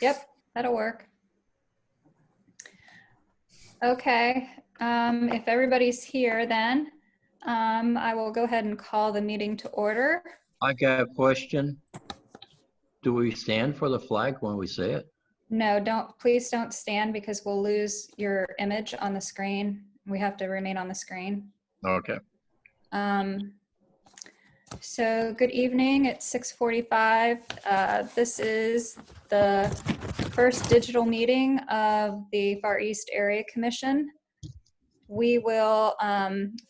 Yep, that'll work. Okay, if everybody's here then, I will go ahead and call the meeting to order. I got a question. Do we stand for the flag when we say it? No, please don't stand because we'll lose your image on the screen. We have to remain on the screen. Okay. So good evening, it's 6:45. This is the first digital meeting of the Far East Area Commission. We will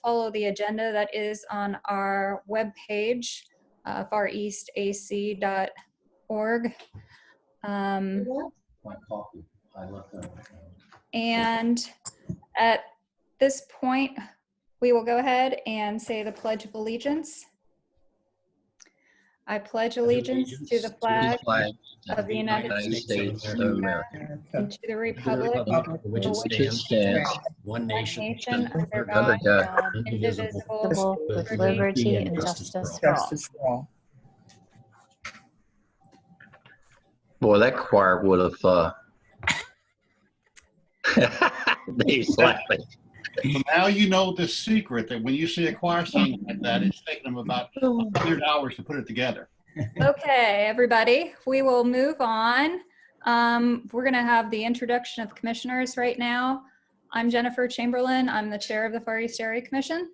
follow the agenda that is on our webpage, fareastac.org. My coffee. I left that. And at this point, we will go ahead and say the Pledge of Allegiance. I pledge allegiance to the flag of the United States of America and to the republic for which it stands, one nation under God, indivisible, with liberty and justice for all. Boy, that choir would have Dave's laughing. Well, now you know the secret that when you see a choir sing like that, it's taken them about 100 hours to put it together. Okay, everybody, we will move on. We're going to have the introduction of commissioners right now. I'm Jennifer Chamberlain. I'm the chair of the Far East Area Commission.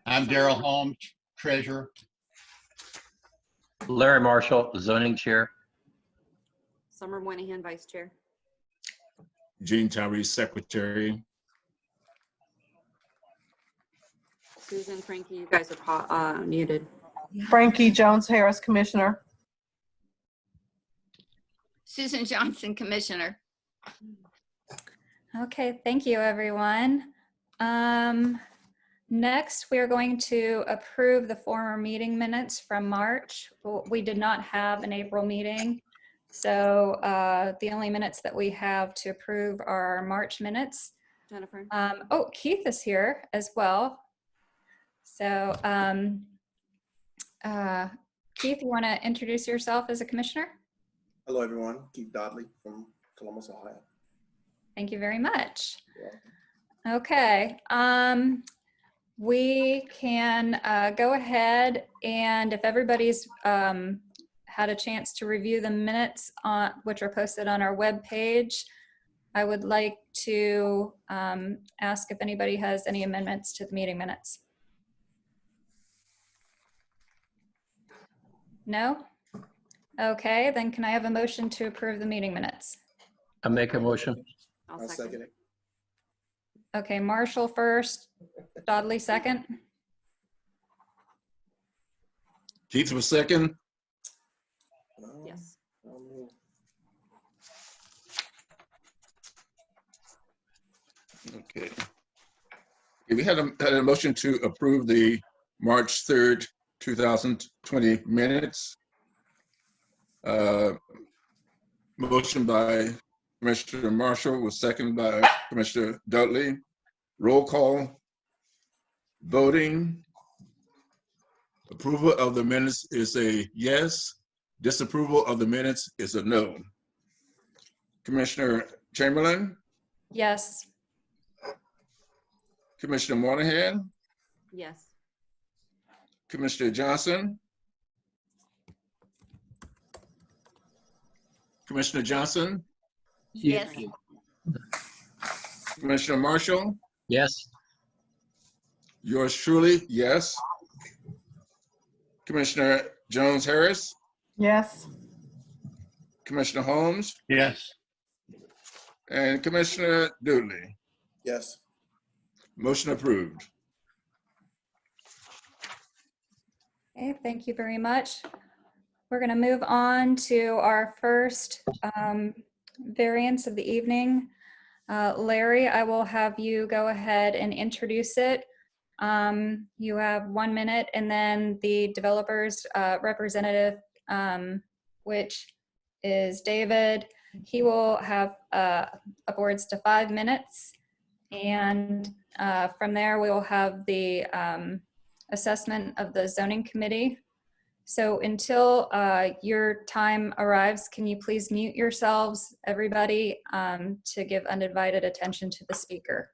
I'm Daryl Holmes, treasurer. Larry Marshall, zoning chair. Summer Moynihan, vice chair. Gene Tyree, secretary. Susan, Frankie, you guys are muted. Frankie Jones Harris, commissioner. Susan Johnson, commissioner. Okay, thank you, everyone. Next, we are going to approve the former meeting minutes from March. We did not have an April meeting, so the only minutes that we have to approve are our March minutes. Jennifer. Oh, Keith is here as well. So, Keith, you want to introduce yourself as a commissioner? Hello, everyone. Keith Dodley from Columbus, Ohio. Thank you very much. Okay. We can go ahead, and if everybody's had a chance to review the minutes which are posted on our webpage, I would like to ask if anybody has any amendments to the meeting minutes. No? Okay, then can I have a motion to approve the meeting minutes? I make a motion. I'll second it. Okay, Marshall first, Dodley second. Keith was second. Yes. Okay. We had a motion to approve the March 3rd, 2020 minutes. Motion by Commissioner Marshall was seconded by Commissioner Dudley. Roll call. Voting. Approval of the minutes is a yes. Disapproval of the minutes is a no. Commissioner Chamberlain. Yes. Commissioner Moynihan. Yes. Commissioner Johnson. Commissioner Johnson. Yes. Commissioner Marshall. Yes. Yours truly, yes. Commissioner Jones Harris. Yes. Commissioner Holmes. Yes. And Commissioner Dudley. Yes. Motion approved. Okay, thank you very much. We're going to move on to our first variance of the evening. Larry, I will have you go ahead and introduce it. You have 1 minute, and then the developer's representative, which is David, he will have upwards to 5 minutes. And from there, we will have the assessment of the zoning committee. So until your time arrives, can you please mute yourselves, everybody, to give undivided attention to the speaker?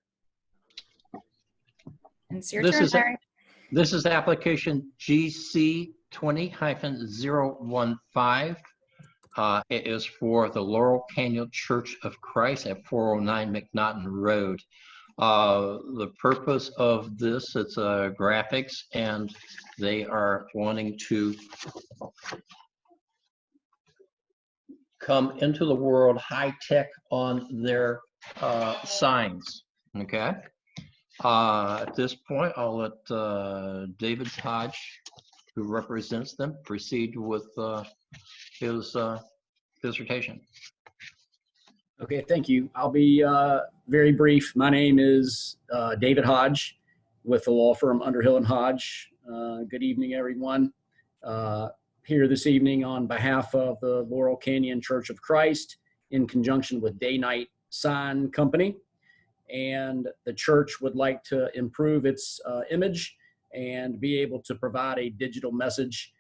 And it's your This turn, is- Larry. This is application GC 20-015. It is for the Laurel Canyon Church of Christ at 409 McNaughton Road. The purpose of this, it's graphics, and they are wanting to come into the world high-tech on their signs, okay? At this point, I'll let David Hodge, who represents them, proceed with his dissertation. Okay, thank you. I'll be very brief. My name is David Hodge with the law firm Underhill and Hodge. Good evening, everyone. Here this evening on behalf of the Laurel Canyon Church of Christ in conjunction with Day Night Sign Company. And the church would like to improve its image and be able to provide a digital message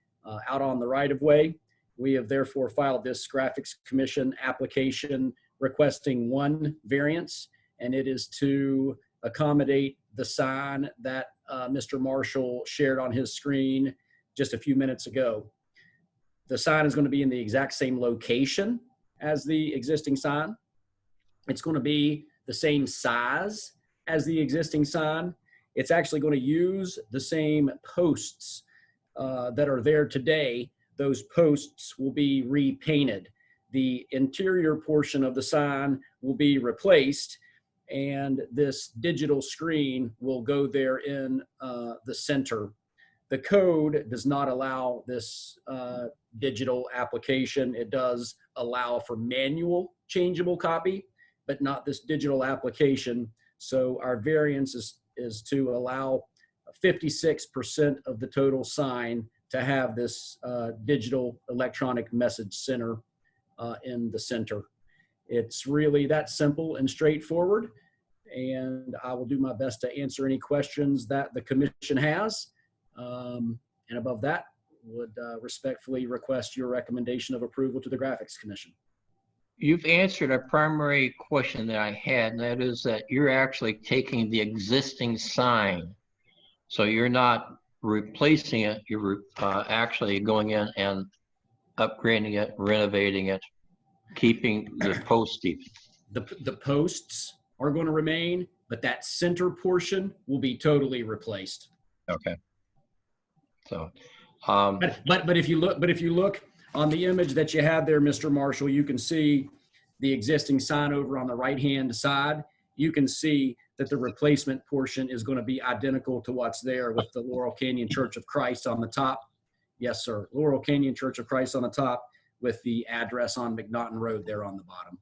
out on the right-of-way. We have therefore filed this Graphics Commission application requesting one variance, and it is to accommodate the sign that Mr. Marshall shared on his screen just a few minutes ago. The sign is going to be in the exact same location as the existing sign. It's going to be the same size as the existing sign. It's actually going to use the same posts that are there today. Those posts will be repainted. The interior portion of the sign will be replaced, and this digital screen will go there in the center. The code does not allow this digital application. It does allow for manual changeable copy, but not this digital application. So our variance is to allow 56% of the total sign to have this digital electronic message center in the center. It's really that simple and straightforward, and I will do my best to answer any questions that the commission has. And above that, would respectfully request your recommendation of approval to the Graphics Commission. You've answered a primary question that I had, and that is that you're actually taking the existing sign. So you're not replacing it, you're actually going in and upgrading it, renovating it, keeping the post even. The posts are going to remain, but that center portion will be totally replaced. Okay. So, but if you look on the image that you have there, Mr. Marshall, you can see the existing sign over on the right-hand side. You can see that the replacement portion is going to be identical to what's there with the Laurel Canyon Church of Christ on the top. Yes, sir. Laurel Canyon Church of Christ on the top with the address on McNaughton Road there on the bottom.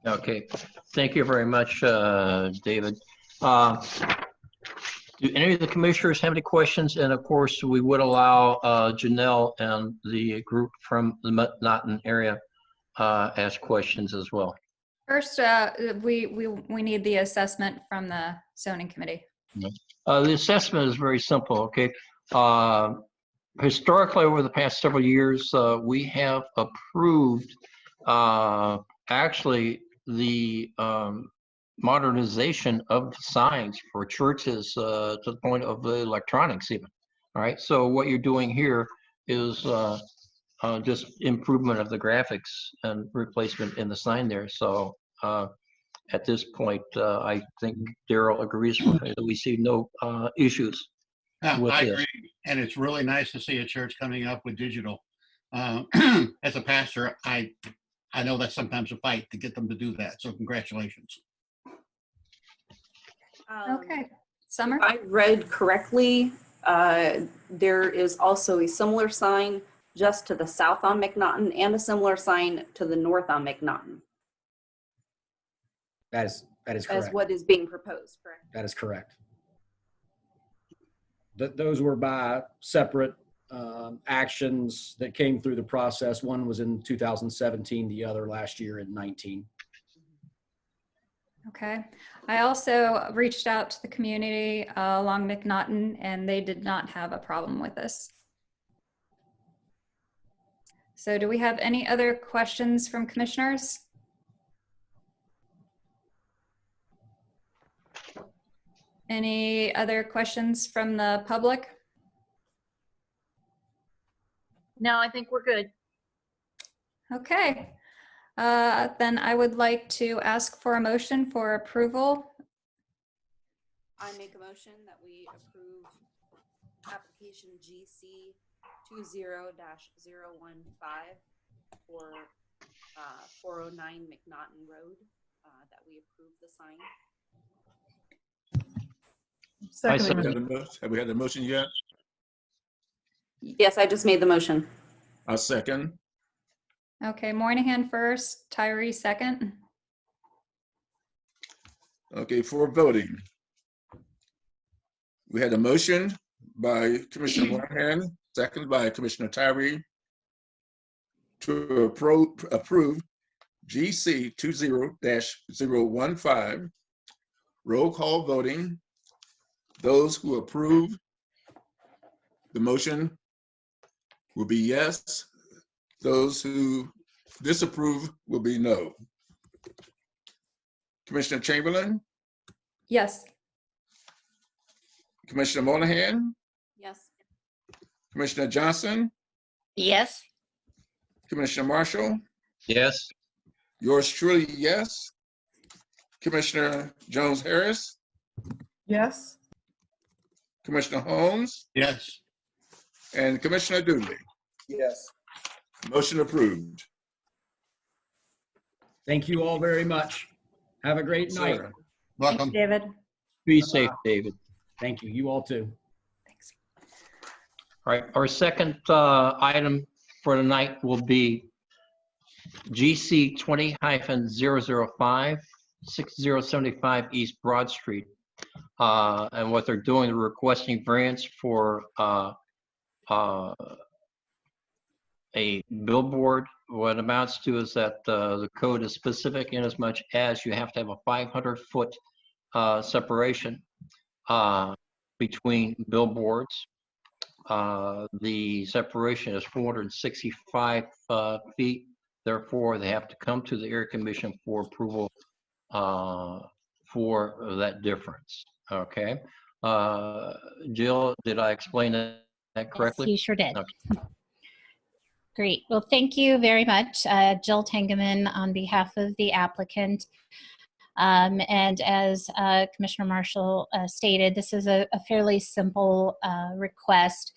okay. Thank you very much, David. Do any of the commissioners have any questions? And of course, we would allow Janelle and the group from the McNaughton area ask questions as well. First, we need the assessment from the zoning committee. The assessment is very simple, okay? Historically, over the past several years, we have approved actually the modernization of signs for churches to the point of the electronics even. All right, so what you're doing here is just improvement of the graphics and replacement in the sign there. So at this point, I think Daryl agrees with me that we see no issues with I this. agree. And it's really nice to see a church coming up with digital. As a pastor, I know that's sometimes a fight to get them to do that. So congratulations. Okay, Summer? If I read correctly, there is also a similar sign just to the south on McNaughton and a similar sign to the north on McNaughton. That is correct. As what is being proposed, correct? That is correct. Those were by separate actions that came through the process. One was in 2017, the other last year in 19. Okay. I also reached out to the community along McNaughton, and they did not have a problem with this. So do we have any other questions from commissioners? Any other questions from the public? No, I think we're good. Okay. Then I would like to ask for a motion for approval. I make a motion that we approve application GC 20-015 for 409 McNaughton Road, that we approve the sign. Second. Have we had the motion yet? Yes, I just made the motion. A second. Okay, Moynihan first, Tyree second. Okay, for voting. We had a motion by Commissioner Moynihan, second by Commissioner Tyree, to approve GC 20-015. Roll call voting. Those who approve the motion will be yes. Those who disapprove will be no. Commissioner Chamberlain, Yes. Commissioner Moynihan, Yes. Commissioner Johnson, Yes. Commissioner Marshall, Yes. yours truly, yes. Commissioner Jones Harris, Yes. Commissioner Holmes, Yes. and Commissioner Dooley. Yes. Motion approved. Thank you all very much. Have a great night. Sir. Welcome. David. Be safe, David. Thank you. You all too. Thanks. All right, our second item for tonight will be GC 20-005, 6075 East Broad Street. And what they're doing, they're requesting variance for a billboard. What amounts to is that the code is specific in as much as you have to have a 500-foot separation between billboards. The separation is 465 feet. Therefore, they have to come to the Area Commission for approval for that difference. Okay. Jill, did I explain that correctly? Yes, you sure did. Okay. Great. Well, thank you very much, Jill Tengeman, on behalf of the applicant. And as Commissioner Marshall stated, this is a fairly simple request.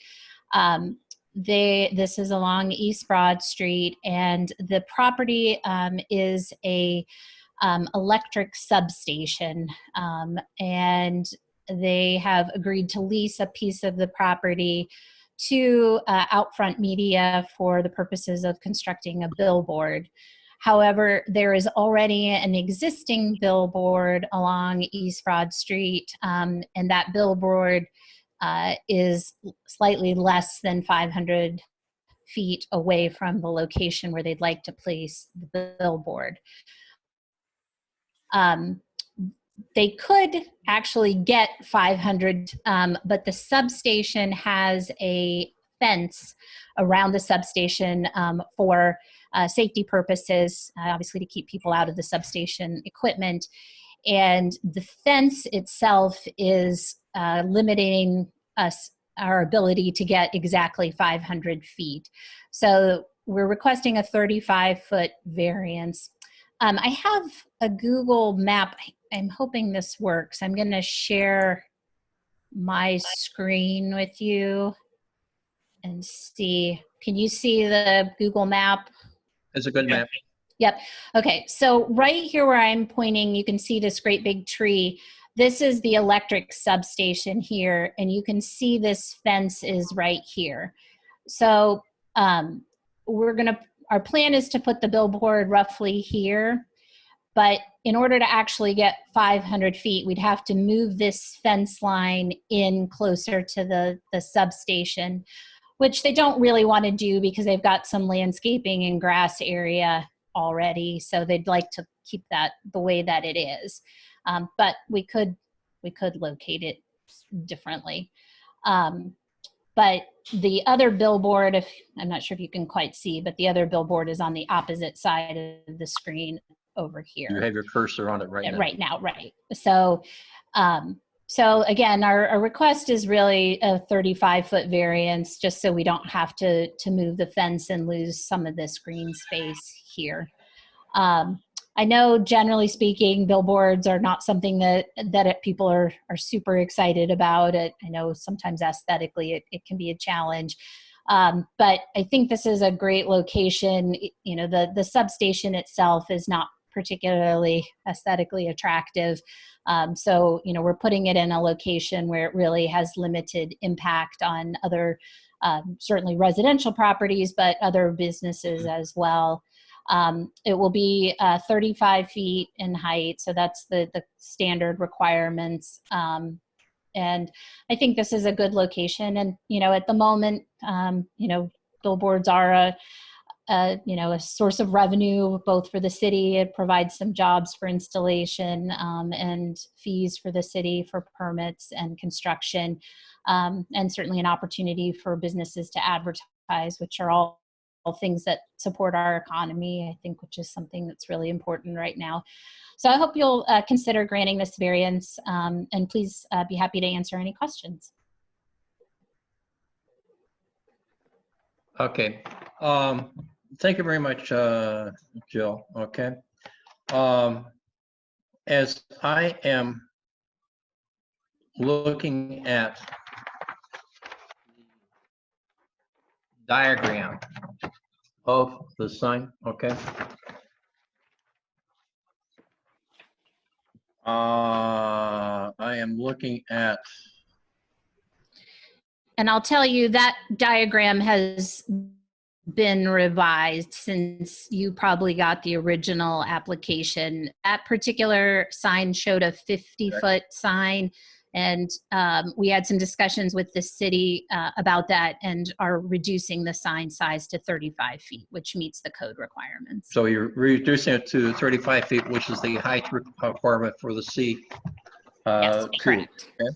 This is along East Broad Street, and the property is a electric substation, and they have agreed to lease a piece of the property to Outfront Media for the purposes of constructing a billboard. However, there is already an existing billboard along East Broad Street, and that billboard is slightly less than 500 feet away from the location where they'd like to place the billboard. They could actually get 500, but the substation has a fence around the substation for safety purposes, obviously to keep people out of the substation equipment. And the fence itself is limiting our ability to get exactly 500 feet. So we're requesting a 35-foot variance. I have a Google map. I'm hoping this works. I'm going to share my screen with you and see. Can you see the Google map? It's a good map. Yep. Okay. So right here where I'm pointing, you can see this great big tree. This is the electric substation here, and you can see this fence is right here. So our plan is to put the billboard roughly here, but in order to actually get 500 feet, we'd have to move this fence line in closer to the substation, which they don't really want to do because they've got some landscaping and grass area already. So they'd like to keep that the way that it is. But we could locate it differently. But the other billboard, if I'm not sure if you can quite see, but the other billboard is on the opposite side of the screen over here. You have your cursor on it right now. Right now, right. So, so again, our request is really a 35-foot variance, just so we don't have to move the fence and lose some of this green space here. I know, generally speaking, billboards are not something that people are super excited about. I know sometimes aesthetically it can be a challenge, but I think this is a great location. You know, the substation itself is not particularly aesthetically attractive. So, you know, we're putting it in a location where it really has limited impact on other, certainly residential properties, but other businesses as well. It will be 35 feet in height, so that's the standard requirements. And I think this is a good location. And, you know, at the moment, you know, billboards are you know, a source of revenue both for the city. It provides some jobs for installation and fees for the city for permits and construction, and certainly an opportunity for businesses to advertise, which are all things that support our economy, I think, which is something that's really important right now. So I hope you'll consider granting this variance, and please be happy to answer any questions. Okay. Thank you very much, Jill. Okay. As I am looking at the diagram of the sign, okay. I am looking at. And I'll tell you that diagram has been revised since you probably got the original application. That particular sign showed a 50-foot sign, and we had some discussions with the city about that and are reducing the sign size to 35 feet, which meets the code requirements. So you're reducing it to 35 feet, which is the height requirement for the C. Yes, correct. Okay.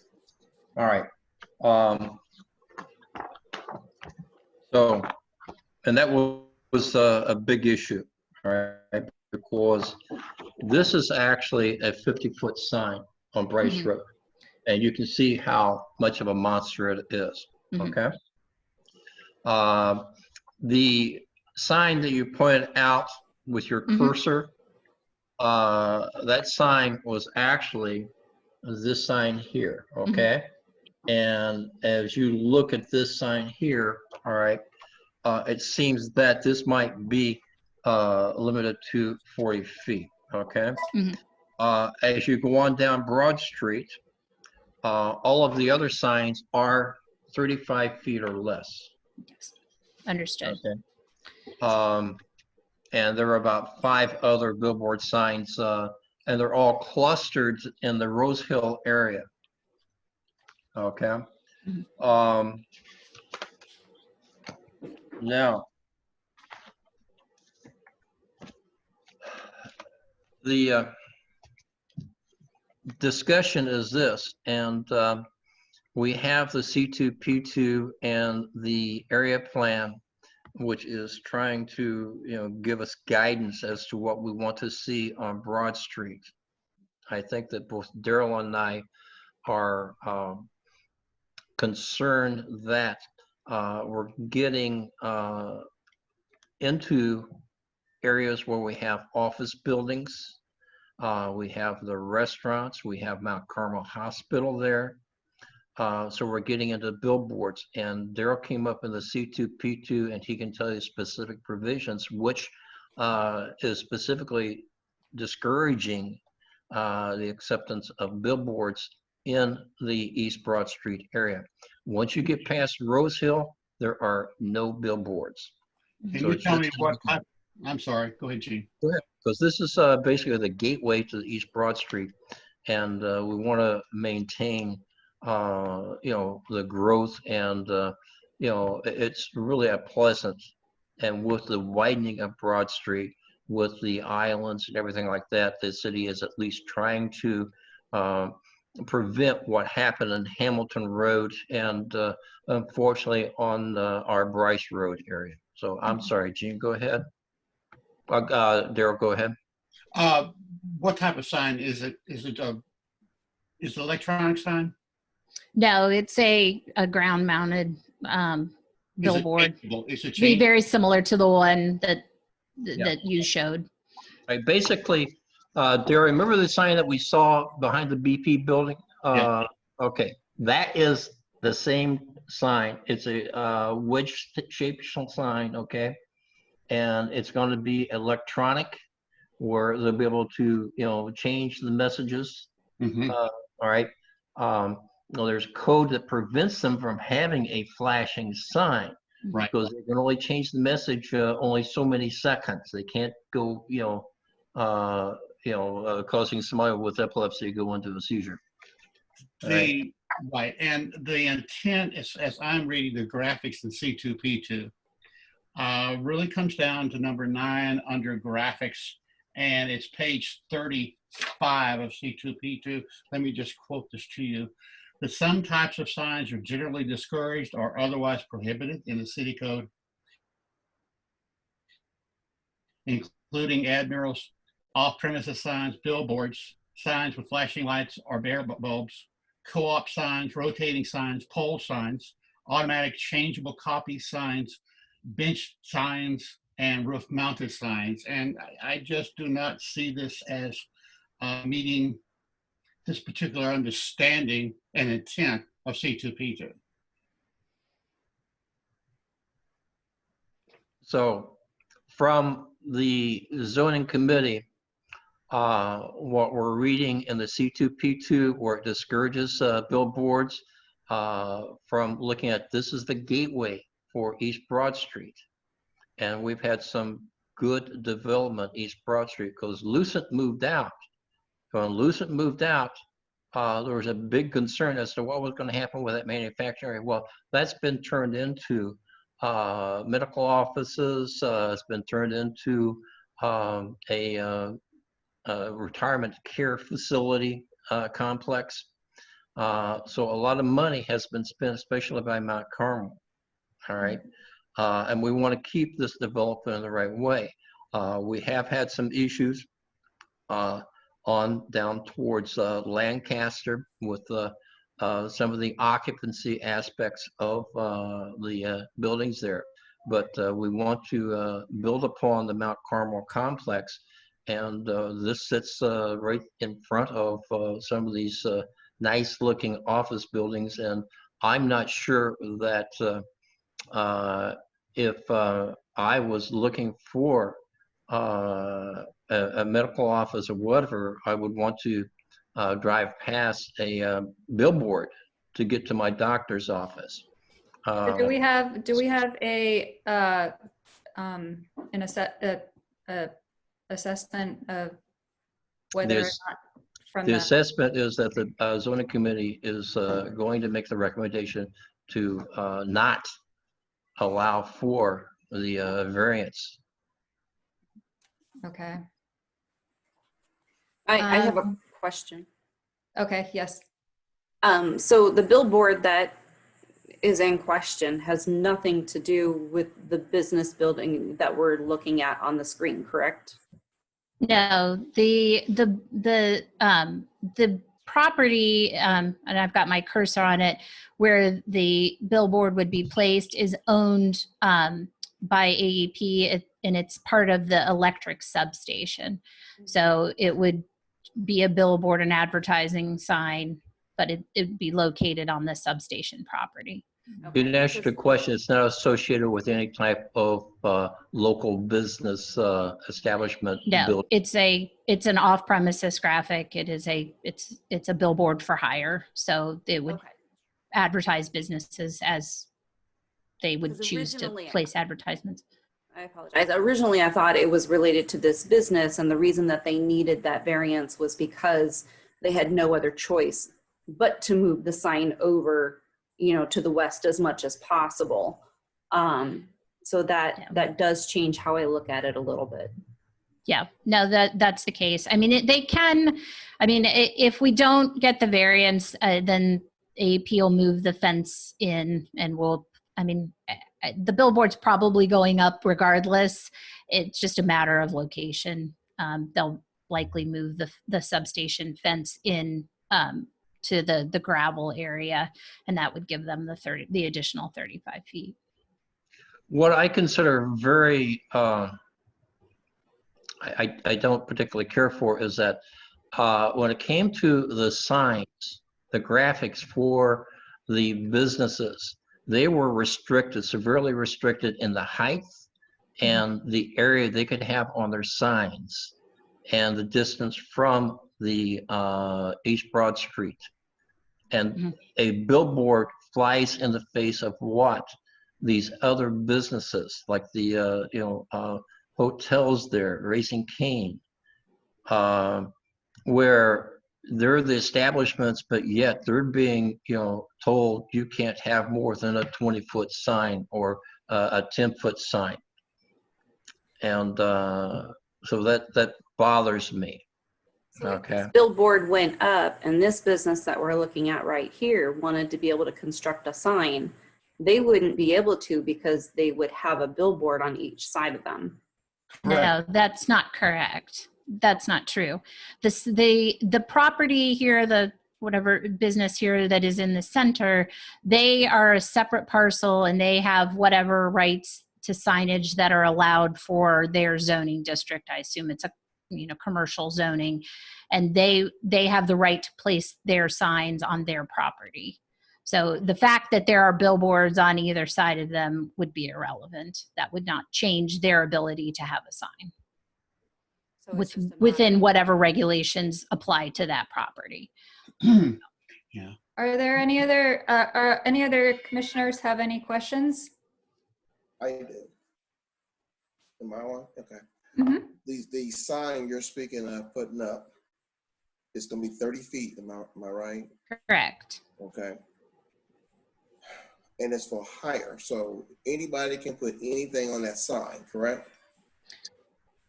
All right. So, and that was a big issue, all right, because this is actually a 50-foot sign on Bryce Road, and you can see how much of a monster it is, okay? The sign that you pointed out with your cursor, that sign was actually this sign here, okay? And as you look at this sign here, all right, it seems that this might be limited to 40 feet, okay? As you go on down Broad Street, all of the other signs are 35 feet or less. Yes. Understood. Okay. And there are about 5 other billboard signs, and they're all clustered in the Rose Hill area. Okay. Now, the discussion is this, and we have the C2P2 and the area plan, which is trying to, you know, give us guidance as to what we want to see on Broad Street. I think that both Daryl and I are concerned that we're getting into areas where we have office buildings, we have the restaurants, we have Mount Carmel Hospital there. So we're getting into billboards, and Daryl came up in the C2P2, and he can tell you specific provisions, which is specifically discouraging the acceptance of billboards in the East Broad Street area. Once you get past Rose Hill, there are no billboards. Can So you tell me what, I'm sorry, go ahead, Gene. Go ahead, because this is basically the gateway to the East Broad Street, and we want to maintain you know, the growth, and you know, it's really a pleasant, and with the widening of Broad Street, with the islands and everything like that, the city is at least trying to prevent what happened in Hamilton Road and unfortunately on our Bryce Road area. So I'm sorry, Gene, go ahead. Daryl, go ahead. What type of sign is it? Is it an electronic sign? No, it's a ground mounted billboard. Is it Be changeable? very similar to the one that Yeah. that you showed. Right, basically, Daryl, remember the sign that we saw behind the BP building? Yeah. Okay, that is the same sign. It's a wedge-shaped sign, okay? And it's going to be electronic, where they'll be able to, change the messages. Mhm. All right. There's code that prevents them from having a flashing sign. Right. Because they can only change the message only so many seconds. They can't go, causing somebody with epilepsy to go into a seizure. Right. And the intent is, as I'm reading the graphics in C2P2, really comes down to number 9 under graphics, and it's page 35 of C2P2. Let me just quote this to you. That some types of signs are generally discouraged or otherwise prohibited in the city code, including admirals, off-premises signs, billboards, signs with flashing lights or bare bulbs, co-op signs, rotating signs, pole signs, automatic changeable copy signs, bench signs, and roof-mounted signs. And I just do not see this as meeting this particular understanding and intent of C2P2. So from the zoning committee, what we're reading in the C2P2, where it discourages billboards from looking at, this is the gateway for East Broad Street. And we've had some good development East Broad Street because Lucent moved out. When Lucent moved out, there was a big concern as to what was going to happen with that manufacturing. Well, that's been turned into medical offices. It's been turned into a retirement care facility complex. So a lot of money has been spent, especially by Mount Carmel. All right. And we want to keep this development in the right way. We have had some issues on down towards Lancaster with some of the occupancy aspects of the buildings there. But we want to build upon the Mount Carmel complex. And this sits right in front of some of these nice looking office buildings. And I'm not sure that if I was looking for a medical office or whatever, I would want to drive past a billboard to get to my doctor's office. Do we have a assessment of whether or not from the assessment is that the zoning committee is going to make the recommendation to not allow for the variance. Okay. I have a question. Okay, yes. So the billboard that is in question has nothing to do with the business building that we're looking at on the screen, correct? No, the property, and I've got my cursor on it, where the billboard would be placed is owned by AEP, and it's part of the electric substation. So it would be a billboard and advertising sign, but it'd be located on the substation property. You didn't answer the question. It's not associated with any type of local business establishment. No, it's an off-premises graphic. It's a billboard for hire. So it would advertise businesses as they would choose to place advertisements. I apologize. Originally, I thought it was related to this business, and the reason that they needed that variance was because they had no other choice but to move the sign over, to the west as much as possible. So that does change how I look at it a little bit. Yeah, no, that's the case. I mean, they can, I mean, if we don't get the variance, then AP will move the fence in and we'll, I mean, the billboard's probably going up regardless. It's just a matter of location. They'll likely move the substation fence in to the gravel area, and that would give them the additional 35 feet. What I consider very, I don't particularly care for is that when it came to the signs, the graphics for the businesses, they were restricted, severely restricted in the height and the area they could have on their signs and the distance from the East Broad Street. And a billboard flies in the face of what these other businesses, like the hotels there, Raising Cane, where they're the establishments, but yet they're being, told you can't have more than a 20-foot sign or a 10-foot sign. And so that bothers me. So if Okay. this billboard went up and this business that we're looking at right here wanted to be able to construct a sign, they wouldn't be able to because they would have a billboard on each side of them. No, that's not correct. That's not true. The property here, the whatever business here that is in the center, they are a separate parcel and they have whatever rights to signage that are allowed for their zoning district. I assume it's a commercial zoning, and they have the right to place their signs on their property. So the fact that there are billboards on either side of them would be irrelevant. That would not change their ability to have a sign So it's just a within matter- whatever regulations apply to that property. Yeah. Are there any other commissioners have any questions? I do. Am I on? Okay. Mhm. The sign you're speaking of putting up, it's gonna be 30 feet, am I right? Correct. Okay. And it's for hire, so anybody can put anything on that sign, correct?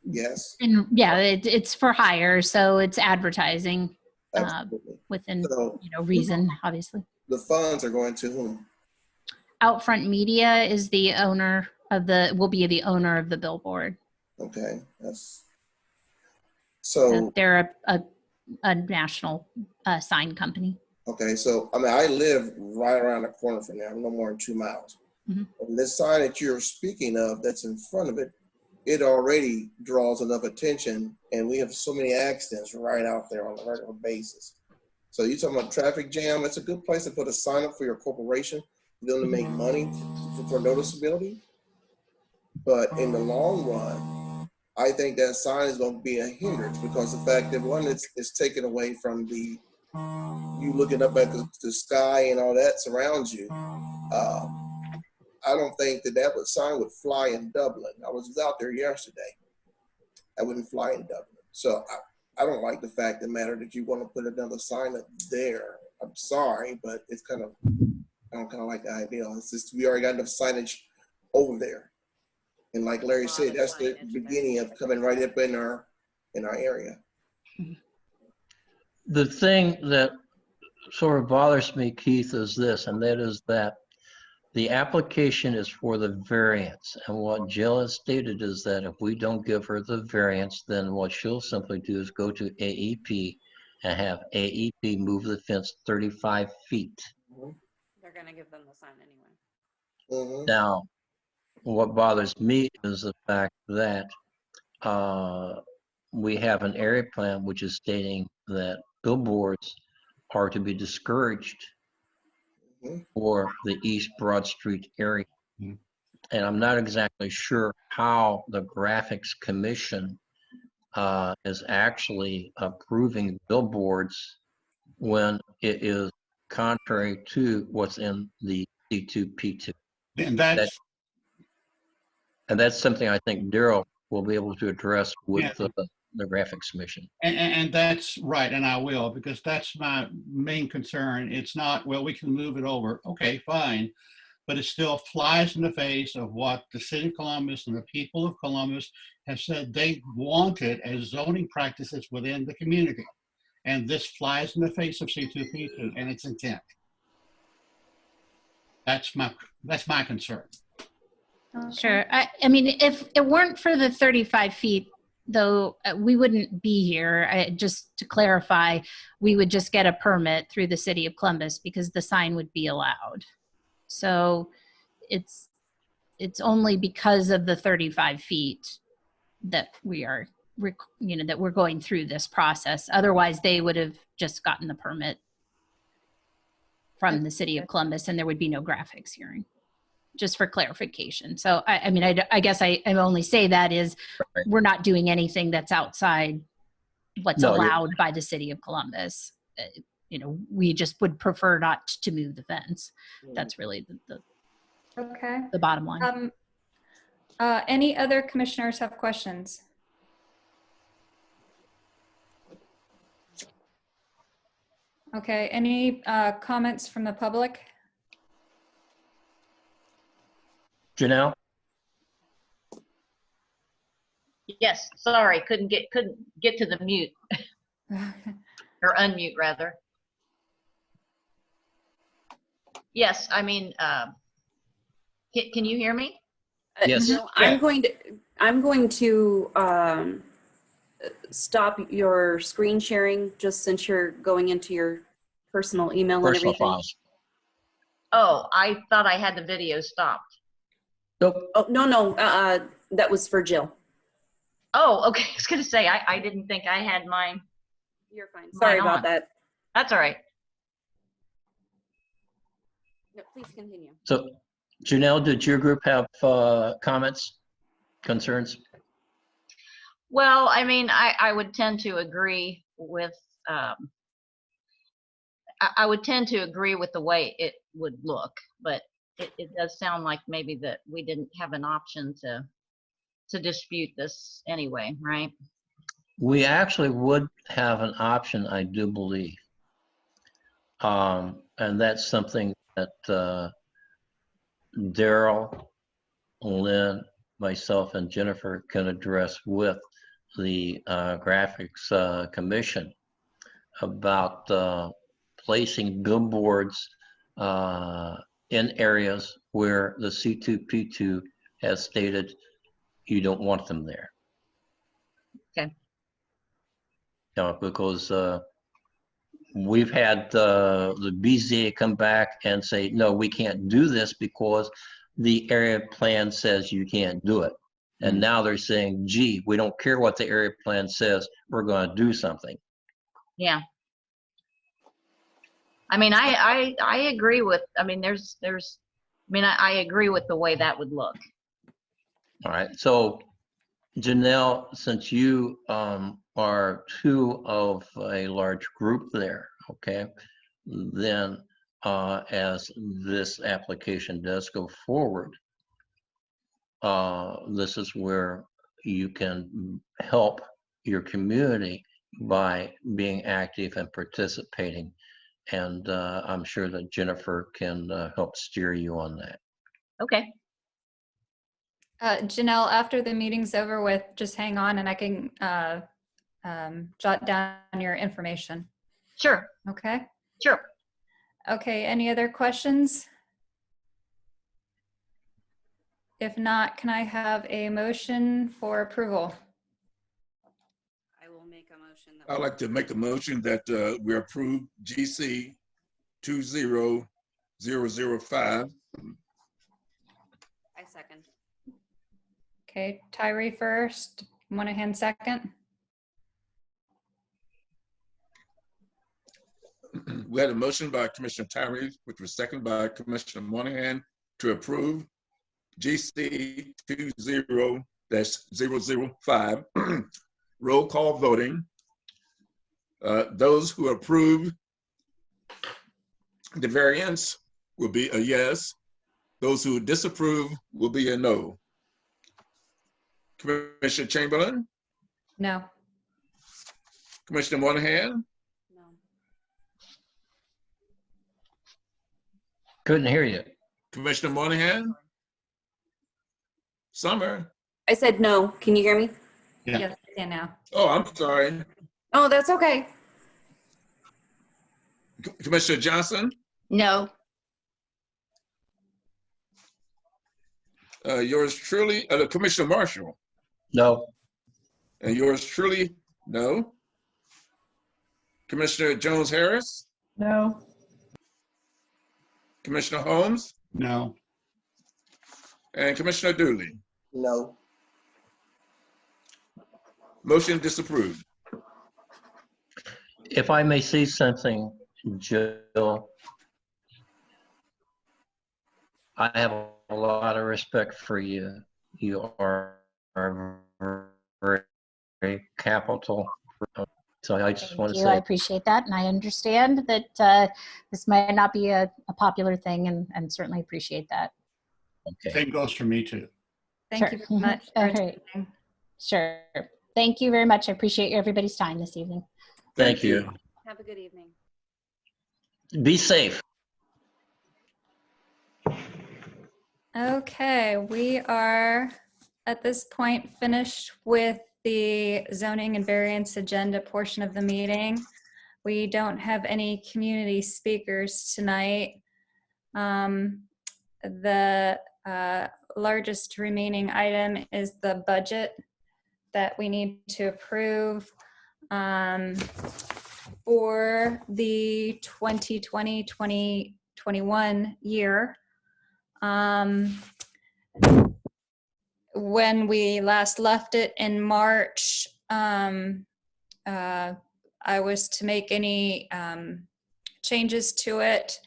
Yes? And yeah, it's for hire, so it's advertising Absolutely. within So reason, obviously. the funds are going to whom? Outfront Media is the owner of will be the owner of the billboard. Okay, that's, so, They're a national sign company. okay, so, I mean, I live right around the corner from there, no more than 2 miles. Mhm. And this sign that you're speaking of that's in front of it, it already draws enough attention, and we have so many accidents right out there on a regular basis. So you're talking about traffic jam, it's a good place to put a sign up for your corporation, for them to make money for noticeability. But in the long run, I think that sign is going to be a hindrance because the fact that one, it's taken away from you looking up at the sky and all that surrounds you. I don't think that sign would fly in Dublin. I was out there yesterday. I wouldn't fly in Dublin. So I don't like the fact of the matter that you want to put another sign up there. I'm sorry, but it's I don't kind of like the idea. It's just, we already got enough signage over there. And like Larry said, that's the beginning of coming right up in our area. The thing that sort of bothers me, Keith, is this, and that is that the application is for the variance. And what Jill has stated is that if we don't give her the variance, then what she'll simply do is go to AEP and have AEP move the fence 35 feet. They're going to give them the sign anyway. Now, what bothers me is the fact that we have an area plan which is stating that billboards are to be discouraged for the East Broad Street area. And I'm not exactly sure how the Graphics Commission is actually approving billboards when it is contrary to what's in the C2P2. And that's something I think Daryl will be able to address with the Graphics Commission. And that's right, and I will, because that's my main concern. It's not, well, we can move it over. Okay, fine. but it still flies in the face of what the city of Columbus and the people of Columbus have said they wanted as zoning practices within the community. And this flies in the face of C2P2 and its intent. That's my concern. Sure. I mean, if it weren't for the 35 feet, though, we wouldn't be here. Just to clarify, we would just get a permit through the city of Columbus because the sign would be allowed. So it's only because of the 35 feet that we are, that we're going through this process. Otherwise, they would have just gotten the permit from the city of Columbus and there would be no graphics hearing. Just for clarification. So, I mean, I guess I only say that is Right. we're not doing anything that's outside what's No, allowed by the city of Columbus. We just would prefer not to move the fence. That's really Okay. the bottom line. Any other commissioners have questions? Okay, any comments from the public? Janelle? Yes, sorry, couldn't get to the mute or unmute rather. Yes, I mean, can you hear me? Yes. No, I'm going to stop your screen sharing just since you're going into your personal email and Personal everything. files. Oh, I thought I had the video stopped. Nope. Oh, no, that was for Jill. Oh, okay. I was gonna say I didn't think I had mine. You're fine. Sorry about that. That's all right. No, please continue. So, Janelle, did your group have comments, concerns? Well, I mean, I would tend to agree with. I would tend to agree with the way it would look, but it does sound like maybe that we didn't have an option to dispute this anyway, right? We actually would have an option, I do believe. And that's something that Daryl, Lynn, myself, and Jennifer can address with the graphics commission about placing billboards in areas where the C2P2 has stated you don't want them there. Okay. Because we've had the BZA come back and say, no, we can't do this because the area plan says you can't do it. And now they're saying, gee, we don't care what the area plan says, we're going to do something. Yeah. I mean, I agree with, I mean, I agree with the way that would look. All right. So, Janelle, since you are two of a large group there, okay, then as this application does go forward, this is where you can help your community by being active and participating. And I'm sure that Jennifer can help steer you on that. Okay. Janelle, after the meeting's over with, just hang on and I can jot down your information. Sure. Okay. Sure. Okay, any other questions? If not, can I have a motion for approval? I will make a motion. I'd like to make a motion that we approve GC 20005. I second. Okay, Tyree first, Monahan second. We had a motion by Commissioner Tyree, which was seconded by Commissioner Monahan to approve GC 20-005. Roll call voting. Those who approve the variance will be a yes. Those who disapprove will be a no. Commissioner Chamberlain? No. Commissioner Monahan? No. Couldn't hear you. Commissioner Monahan? Summer? I said no. Can you hear me? Yeah. Yes, I can now. Oh, I'm sorry. Oh, that's okay. Commissioner Johnson? No. Yours truly, Commissioner Marshall? No. And yours truly, no. Commissioner Jones Harris? No. Commissioner Holmes? No. And Commissioner Dooley? No. Motion disapproved. If I may say something, Jill, I have a lot of respect for you. You are very, very capital. So I just want Thank to you. I say, appreciate that. And I understand that this might not be a popular thing and certainly appreciate that. okay. Same goes for me too. Thank Sure. you very much. for All right. attending. Sure. Thank you very much. I appreciate everybody's time this evening. Thank you. Have a good evening. Be safe. Okay, we are at this point finished with the zoning and variance agenda portion of the meeting. We don't have any community speakers tonight. The largest remaining item is the budget that we need to approve for the 2020-2021 year. When we last left it in March, I was to make any changes to it,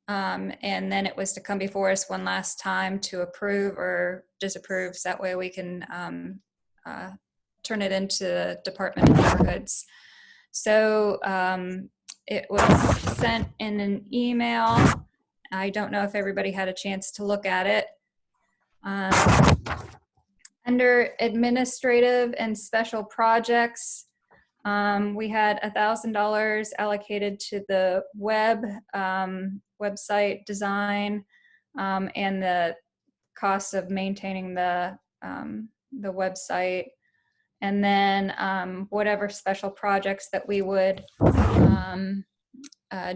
and then it was to come before us one last time to approve or disapprove, so that way we can turn it into the Department of Neighborhoods. So it was sent in an email. I don't know if everybody had a chance to look at it. Under administrative and special projects, we had $1,000 allocated to the website design and the cost of maintaining the website, and then whatever special projects that we would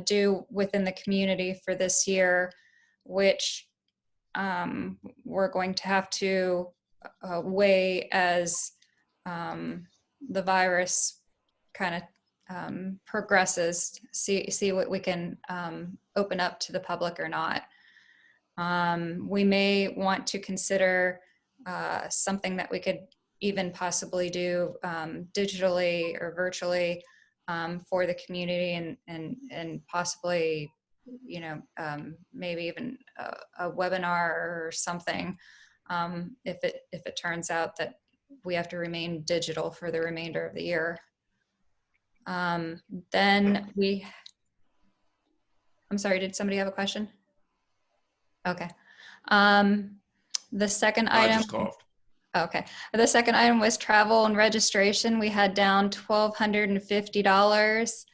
do within the community for this year, which we're going to have to weigh as the virus kind of progresses, see what we can open up to the public or not. We may want to consider something that we could even possibly do digitally or virtually for the community, and possibly, you know, maybe even a webinar or something, if it turns out that we have to remain digital for the remainder of the year. Then I'm sorry, did somebody have a question? Okay. The second I item. just coughed. Okay. The second item was travel and registration. We had down $1,250.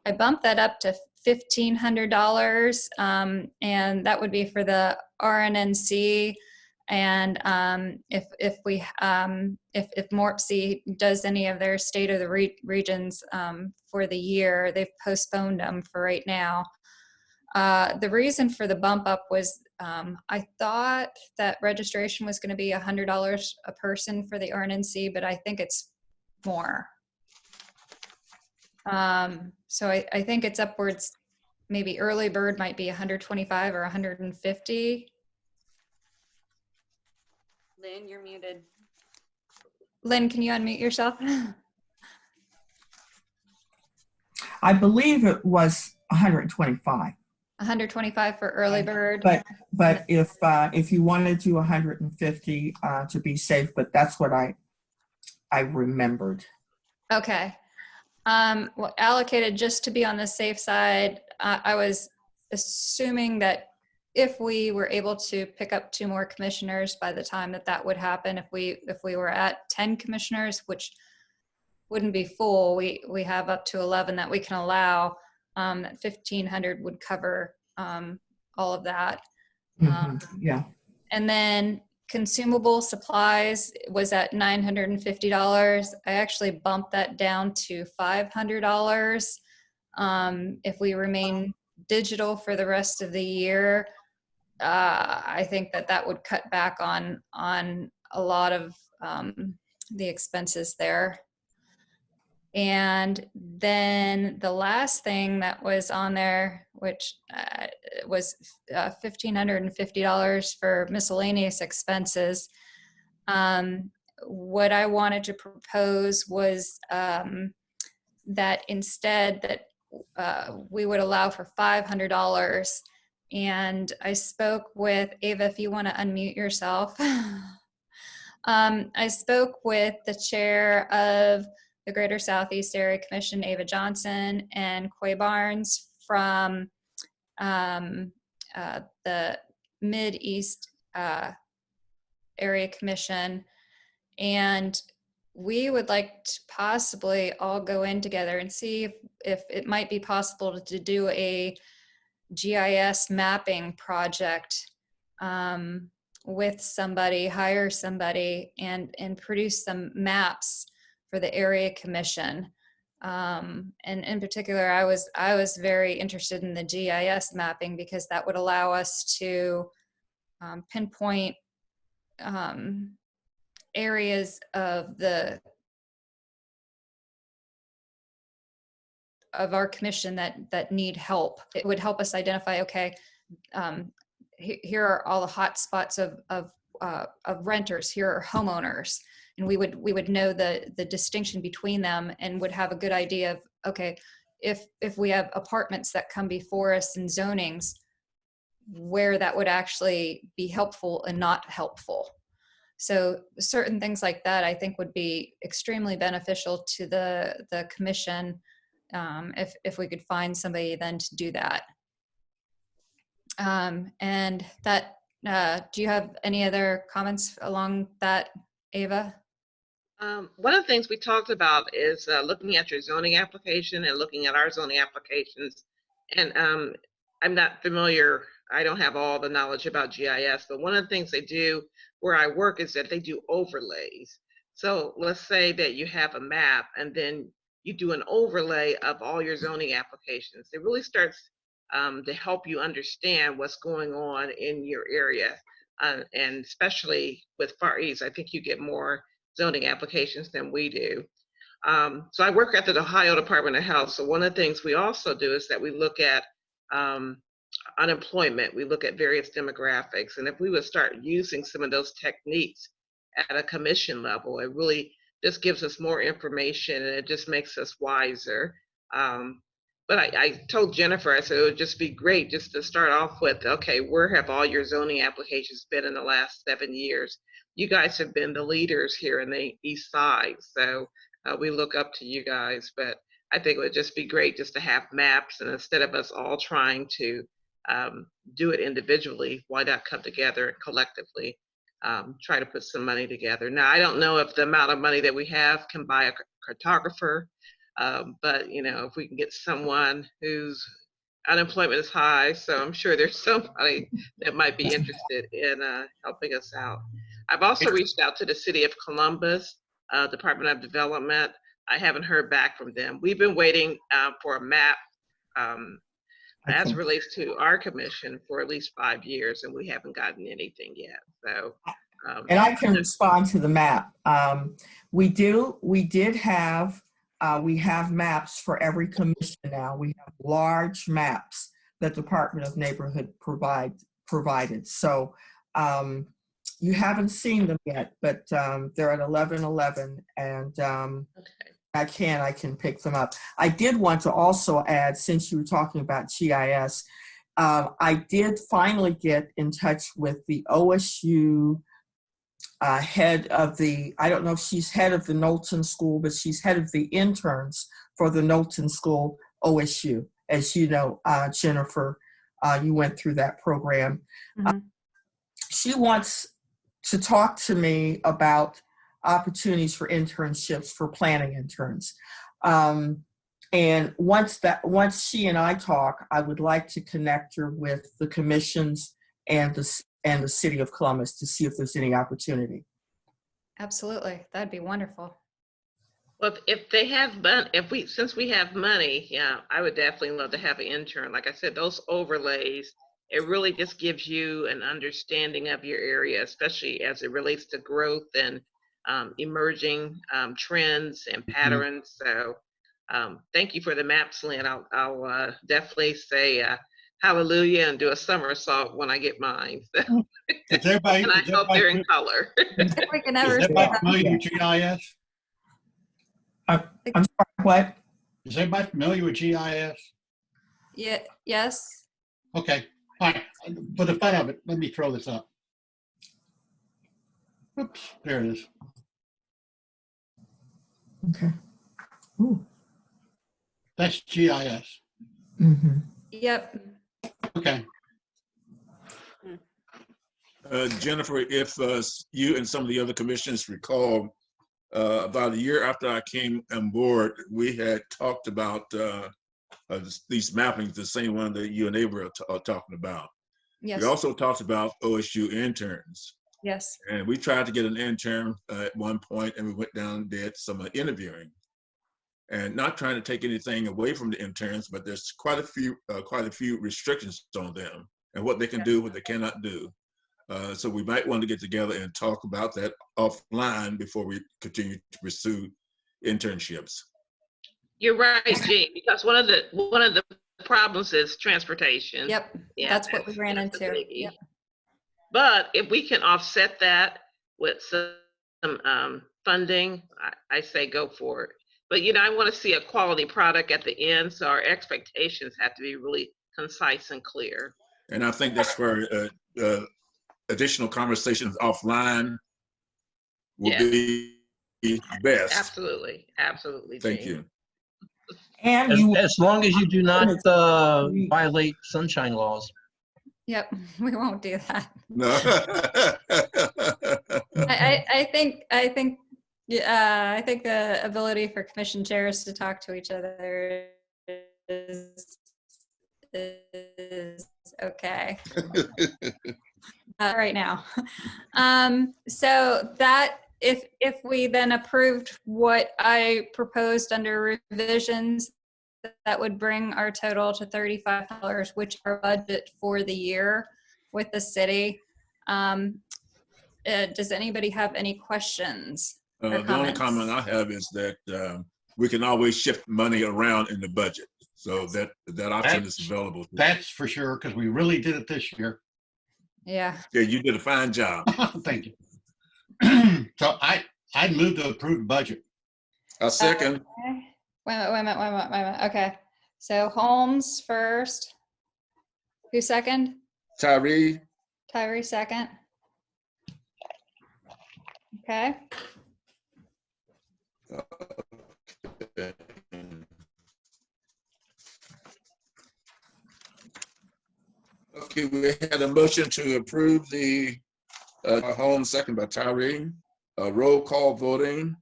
I bumped that up to $1,500, and that would be for the RNNC. And if MORPC does any of their state of the regions for the year, they've postponed them for right now. The reason for the bump up was I thought that registration was going to be $100 a person for the RNNC, but I think it's more. So I think it's upwards. Maybe early bird might be 125 or 150. Lynn, you're muted. Lynn, can you unmute yourself? I believe it was 125. 125 for early bird. But if you wanted to 150 to be safe, but that's what I remembered. Okay. Well, allocated just to be on the safe side, I was assuming that if we were able to pick up 2 more commissioners by the time that would happen, if we were at 10 commissioners, which wouldn't be full, we have up to 11 that we can allow, that 1,500 would cover all of that. Yeah. And then consumable supplies was at $950. I actually bumped that down to $500. If we remain digital for the rest of the year, I think that that would cut back on a lot of the expenses there. And then the last thing that was on there, which was $1,550 for miscellaneous expenses. What I wanted to propose was that instead that we would allow for $500. And I spoke with Ava, if you want to unmute yourself. I spoke with the chair of the Greater Southeast Area Commission, Ava Johnson, and Coy Barnes from the Mid-East Area Commission. And we would like to possibly all go in together and see if it might be possible to do a GIS mapping project with somebody, hire somebody, and produce some maps for the area commission. And in particular, I was very interested in the GIS mapping because that would allow us to pinpoint areas of our commission that need help. It would help us identify, okay, here are all the hot spots of renters, here are homeowners. And we would know the distinction between them and would have a good idea of, okay, if we have apartments that come before us in zonings, where that would actually be helpful and not helpful. So certain things like that, I think, would be extremely beneficial to the commission if we could find somebody then to do that. And that, do you have any other comments along that, Ava? One of the things we talked about is looking at your zoning application and looking at our zoning applications. And I'm not familiar, I don't have all the knowledge about GIS, but one of the things they do where I work is that they do overlays. So let's say that you have a map and then you do an overlay of all your zoning applications. It really starts to help you understand what's going on in your area. And especially with Far East, I think you get more zoning applications than we do. So I work at the Ohio Department of Health. So one of the things we also do is that we look at unemployment. We look at various demographics. And if we would start using some of those techniques at a commission level, it really just gives us more information and it just makes us wiser. But I told Jennifer, I said it would just be great just to start off with, okay, where have all your zoning applications been in the last 7 years? You guys have been the leaders here in the East Side, so we look up to you guys. But I think it would just be great just to have maps, and instead of us all trying to do it individually, why not come together and collectively try to put some money together? Now, I don't know if the amount of money that we have can buy a cartographer, but you know, if we can get someone whose unemployment is high, so I'm sure there's somebody that might be interested in helping us out. I've also reached out to the City of Columbus, Department of Development. I haven't heard back from them. We've been waiting for a map as it relates to our commission for at least 5 years, and we haven't gotten anything yet. So, and I can respond to the map. We have maps for every commission now. We have large maps that Department of Neighborhood provided. So you haven't seen them yet, but they're at 1111, and okay. I can pick them up. I did want to also add, since you were talking about GIS, I did finally get in touch with the OSU head of the, I don't know if she's head of the Knowlton School, but she's head of the interns for the Knowlton School, OSU. As you know, Jennifer, you went through that program. Mm-hmm. She wants to talk to me about opportunities for internships for planning interns. And once she and I talk, I would like to connect her with the commissions and the city of Columbus to see if there's any opportunity. Absolutely. That'd be wonderful. Well, if they have, since we have money, yeah, I would definitely love to have an intern. Like I said, those overlays, it really just gives you an understanding of your area, especially as it relates to growth and emerging trends and patterns. So thank you for the maps, Lynn. I'll definitely say hallelujah and do a somersault when I get mine. Is everybody, And I hope they're in color. We can is never say everybody that. familiar with GIS? I'm sorry, what? Is everybody familiar with GIS? Yeah. Yes. Okay, all right, for the fun of it, let me throw this up. Oops, there it is. Okay. Ooh. That's GIS. Mm-hmm. Yep. Okay, Jennifer, if you and some of the other commissioners recall, about a year after I came on board, we had talked about these mappings, the same one that you and Avery are talking about. Yes. We also talked about OSU interns. Yes. And we tried to get an intern at one point, and we went down and did some interviewing. And not trying to take anything away from the interns, but there's quite a few restrictions on them and what they can do, what they cannot do. So we might want to get together and talk about that offline before we continue to pursue internships. You're right, Jean, because one of the problems is transportation. Yep. Yeah, That's what we ran that's a into. biggie. Yep. But if we can offset that with some funding, I say go for it. But I want to see a quality product at the end, so our expectations have to be really concise and clear. And I think that's where additional conversations offline will be best. Absolutely, absolutely. Thank Jean. you. And As long as you do not violate sunshine laws. Yep. We won't do that. No. I think the ability for commission chairs to talk to each other is okay right now. So that if we then approved what I proposed under revisions, that would bring our total to $35, which our budget for the year with the city. Does anybody have any questions? The only comment I have is that we can always shift money around in the budget, so that option is available. That's for sure, because we really did it this year. Yeah. Yeah, you did a fine job. Thank you. So I'd move to approve the budget. A second. Okay. Wait a minute. Okay. So Holmes first. Who second? Tyree. Tyree second. Okay. Okay, we had a motion to approve the Holmes, second by Tyree. Roll call voting.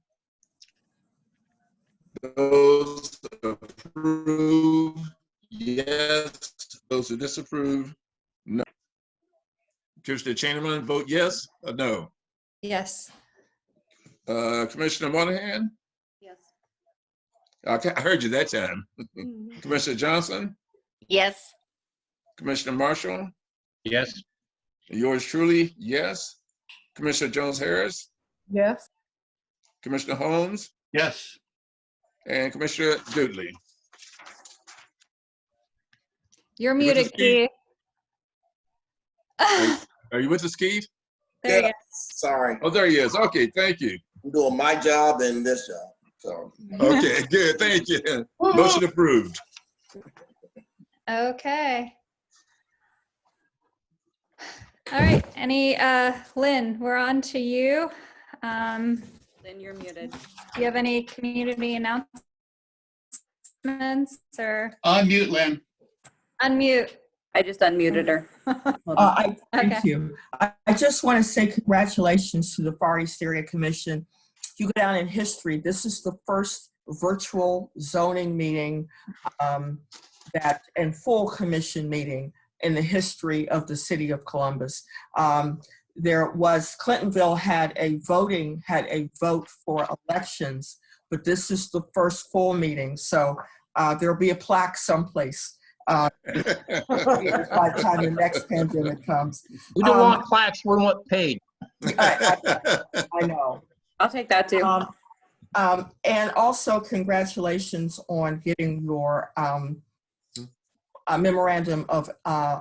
Those approve, yes. Those who disapprove, no. Commissioner Chamberlain, vote yes or no? Yes. Commissioner Monahan? Yes. I heard you that time. Commissioner Johnson? Yes. Commissioner Marshall? Yes. Yours truly, yes. Commissioner Jones-Harris? yes. Commissioner Holmes? Yes. And Commissioner Doodley? You're You with muted, us, Keith? Keith. Are you with us, Keith? There you go. Sorry, Oh, there he is. Okay, thank you. I'm doing my job and this job. So Okay, good, thank you. Motion approved. Okay. All right. Lynn, we're on to you. Then you're muted. Do you have any community announcements or Unmute, Lynn. unmute? I just unmuted her. Thank you. I just want to say congratulations to the Far East Area Commission. If you go down in history, this is the first virtual zoning meeting and full commission meeting in the history of the city of Columbus. Clintonville had a vote for elections, but this is the first full meeting. So there'll be a plaque someplace by the time the next pandemic comes. We don't want plaques, we want paid. I know. I'll take that too. And also congratulations on getting your memorandum of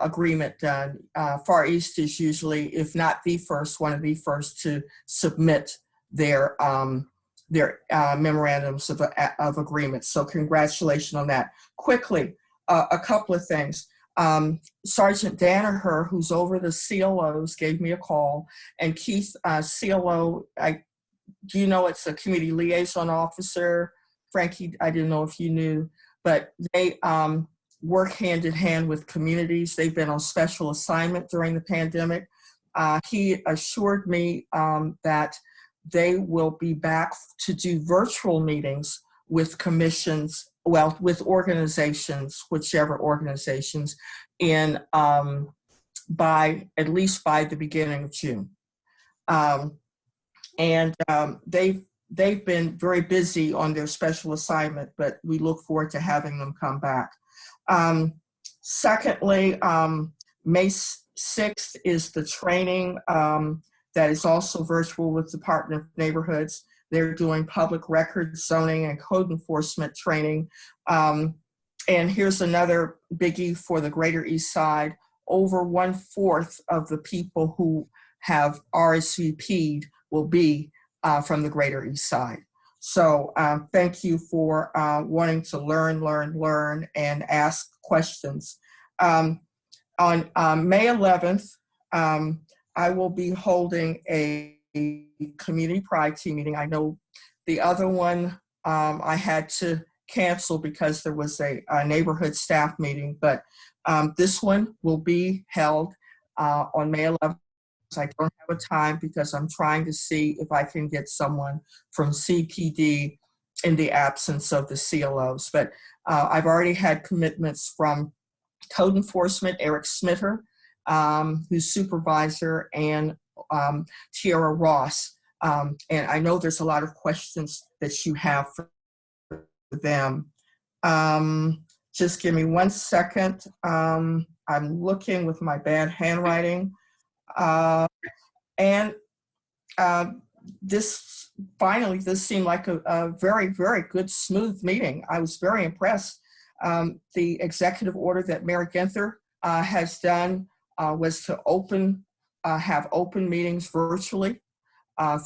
agreement done. Far East is usually, if not the first, one of the first to submit their memorandums of agreement. So congratulations on that. Quickly, a couple of things. Sergeant Danaher, who's over the CLOs, gave me a call, and Keith, CLO, do you know it's a community liaison officer? Frankie, I didn't know if you knew, but they work hand in hand with communities. They've been on special assignment during the pandemic. He assured me that they will be back to do virtual meetings with commissions, well, with organizations, whichever organizations, in at least by the beginning of June. They've been very busy on their special assignment, but we look forward to having them come back. Secondly, May 6th is the training that is also virtual with Department of Neighborhoods. They're doing public records, zoning, and code enforcement training. And here's another biggie for the Greater East Side. Over 1/4 of the people who have RSVP'd will be from the Greater East Side. So thank you for wanting to learn, and ask questions. On May 11th, I will be holding a community pride team meeting. I know the other one I had to cancel because there was a neighborhood staff meeting, but this one will be held on May 11th. I don't have a time because I'm trying to see if I can get someone from CPD in the absence of the CLOs. But I've already had commitments from code enforcement, Eric Smitter, who's supervisor, and Tiara Ross. And I know there's a lot of questions that you have for them. Just give me 1 second. I'm looking with my bad handwriting. This seemed like a very, very good, smooth meeting. I was very impressed. The executive order that Mayor Ginther has done was to have open meetings virtually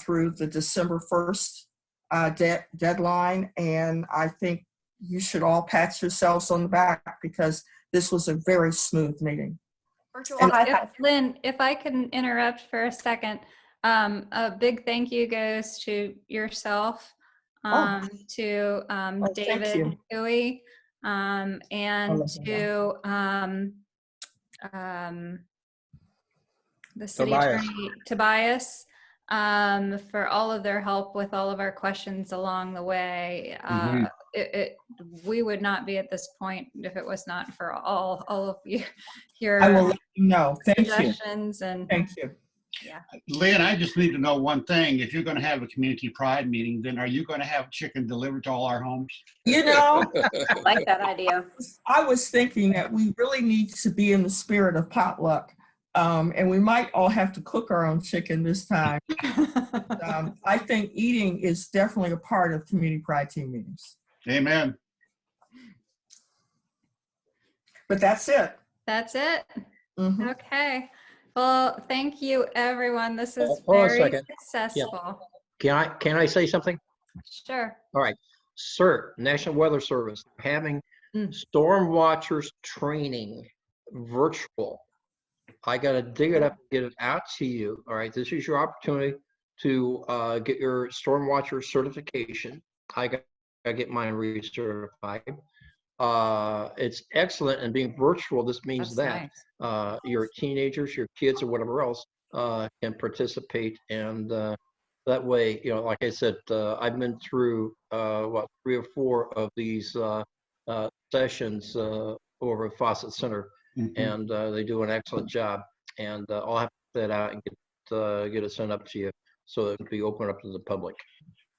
through the December 1st deadline. And I think you should all pat yourselves on the back because this was a very smooth meeting. Lynn, if I can interrupt for a second, a big thank you goes to yourself, to David Huey, and to the city attorney, Tobias, for all of their help with all of our questions along the way. We would not be at this point if it was not for all of your I will let you know. suggestions. And thank you. Yeah. Lynn, I just need to know one thing. If you're going to have a community pride meeting, then are you going to have chicken delivered to all our homes? You know, I like that idea. I was thinking that we really need to be in the spirit of potluck. And we might all have to cook our own chicken this time. I think eating is definitely a part of community pride team meetings. Amen. But that's it. That's it. Mm-hmm. Okay. Well, thank you, everyone. This is Hold on a very second. successful. Can I say something? Sure. All right. CERT, National Weather Service, having storm watchers training virtual. I got to dig it up and get it out to you. All right. This is your opportunity to get your storm watcher certification. I got to get mine recertified. It's excellent, and being virtual, this means That's that nice. your teenagers, your kids, or whatever else can participate, and that way, like I said, I've been through 3 or 4 of these sessions over at Fawcett Center, and they do an excellent job. And I'll have to put that out and get it sent up to you so it can be open up to the public.